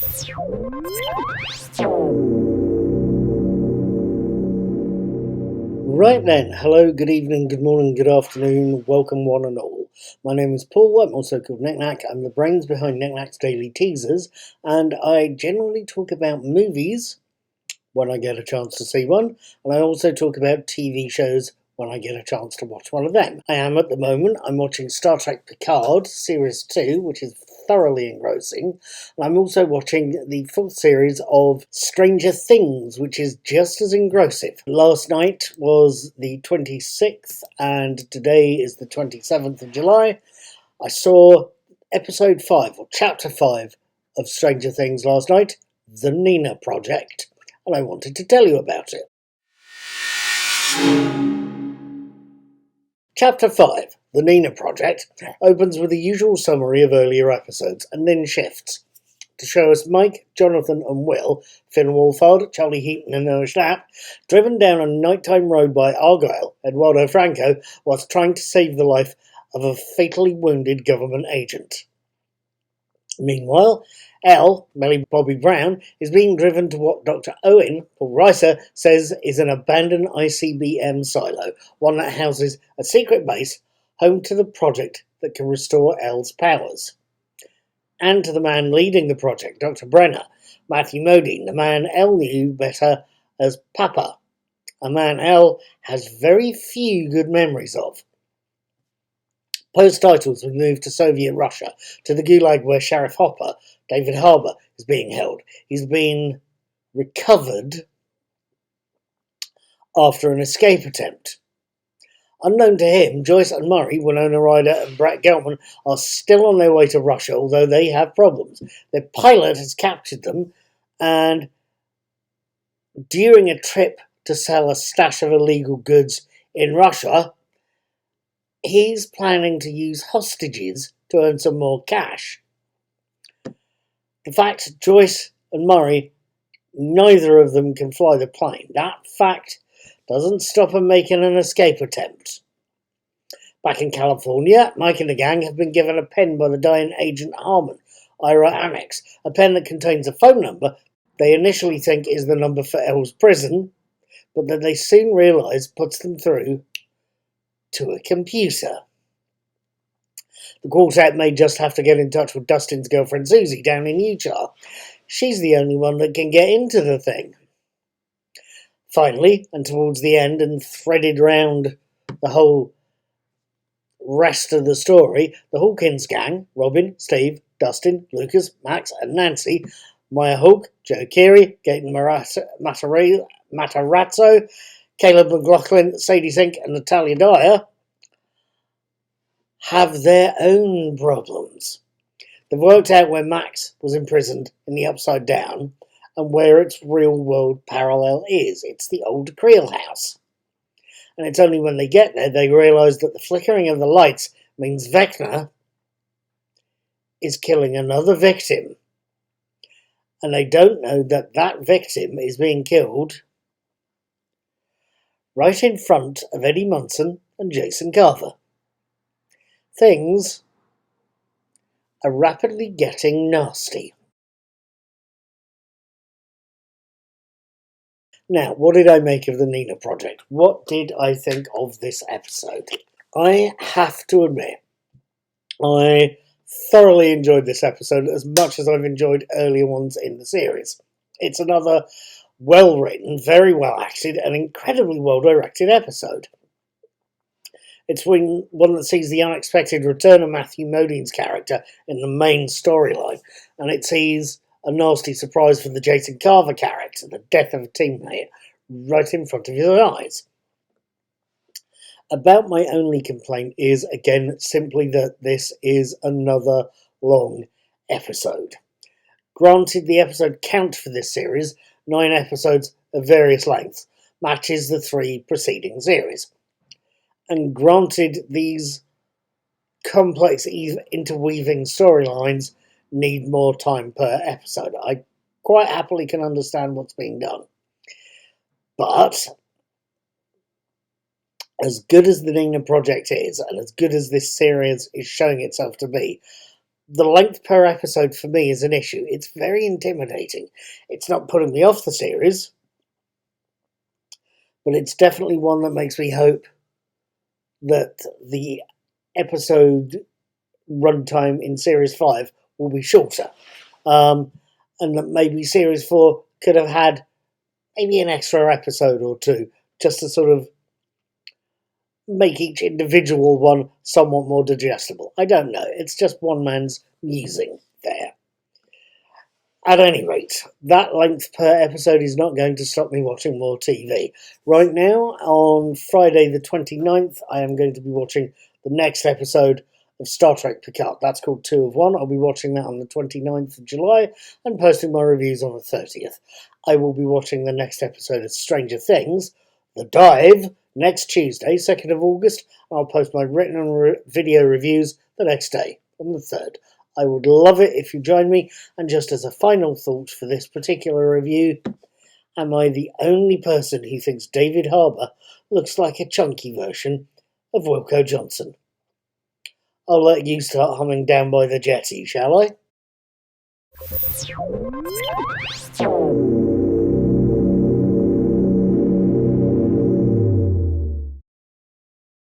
Right then, hello, good evening, good morning, good afternoon, welcome one and all. My name is Paul, I'm also called Knack. I'm the brains behind Knack's Daily Teasers, and I generally talk about movies when I get a chance to see one, and I also talk about TV shows when I get a chance to watch one of them. I'm watching Star Trek Picard, Series 2, which is thoroughly engrossing, and I'm also watching the fourth series of Stranger Things, which is just as engrossing. Last night was the 26th, and today is the 27th of July. I saw episode 5, or chapter 5, of Stranger Things last night, The Nina Project, and I wanted to tell you about it. Chapter 5, The Nina Project, opens with the usual summary of earlier episodes and then shifts to show us Mike, Jonathan and Will, Finn Wolfhard, Charlie Heaton and Noah Schnapp, driven down a nighttime road by Argyle, Eduardo Franco, whilst trying to save the life of a fatally wounded government agent. Meanwhile, Elle, Millie Bobby Brown, is being driven to what Dr. Owen, Paul Reiser, says is an abandoned ICBM silo, one that houses a secret base home to the project that can restore Elle's powers. And to the man leading the project, Dr. Brenner, Matthew Modine, the man Elle knew better as Papa, a man Elle has very few good memories of. Post-titles we move to Soviet Russia, to the Gulag where Sheriff Hopper, David Harbour, is being held. He's been recovered after an escape attempt. Unknown to him, Joyce and Murray, Winona Ryder and Brett Gelman are still on their way to Russia, although they have problems. Their pilot has captured them, and during a trip to sell a stash of illegal goods in Russia, he's planning to use hostages to earn some more cash. The fact Joyce and Murray, neither of them can fly the plane, that fact doesn't stop them making an escape attempt. Back in California, Mike and the gang have been given a pen by the dying Agent Harmon, Ira Annex, a pen that contains a phone number they initially think is the number for Elle's prison, but that they soon realise puts them through to a computer. The quartet may just have to get in touch with Dustin's girlfriend Susie down in Utah. She's the only one that can get into the thing. Finally, and towards the end and threaded round the whole rest of the story, the Hawkins gang, Robin, Steve, Dustin, Lucas, Max and Nancy, Maya Hawke, Joe Keery, Gaten Matarazzo, Caleb McLaughlin, Sadie Sink and Natalia Dyer have their own problems. They've worked out where Max was imprisoned in the Upside Down and where its real-world parallel is. It's the old Creel house. And it's only when they get there they realise that the flickering of the lights means Vecna is killing another victim. And they don't know that that victim is being killed right in front of Eddie Munson and Jason Carver. Things are rapidly getting nasty. Now, what did I make of the Nina Project? What did I think of this episode? I have to admit, I thoroughly enjoyed this episode as much as I've enjoyed earlier ones in the series. It's another well-written, very well-acted, and incredibly well-directed episode. It's one that sees the unexpected return of Matthew Modine's character in the main storyline, and it sees a nasty surprise for the Jason Carver character, the death of a teammate, right in front of his eyes. About my only complaint is, again, simply that this is another long episode. Granted, the episode count for this series, 9 episodes of various lengths, matches the 3 preceding series. And granted, these complex interweaving storylines need more time per episode. I quite happily can understand what's being done. But as good as the Nina Project is, and as good as this series is showing itself to be, the length per episode for me is an issue. It's very intimidating. It's not putting me off the series, but it's definitely one that makes me hope that the episode runtime in Series 5 will be shorter. And that maybe Series 4 could have had maybe an extra episode or two, just to sort of make each individual one somewhat more digestible. I don't know. It's just one man's musing there. At any rate, that length per episode is not going to stop me watching more TV. Right now, on Friday the 29th, I am going to be watching the next episode of Star Trek Picard. That's called 2 of 1. I'll be watching that on the 29th of July and posting my reviews on the 30th. I will be watching the next episode of Stranger Things, The Dive, next Tuesday, 2nd of August, and I'll post my written and video reviews the next day, on the 3rd. I would love it if you join me, and just as a final thought for this particular review, am I the only person who thinks David Harbour looks like a chunky version of Wilko Johnson? I'll let you start humming Down by the Jetty, shall I?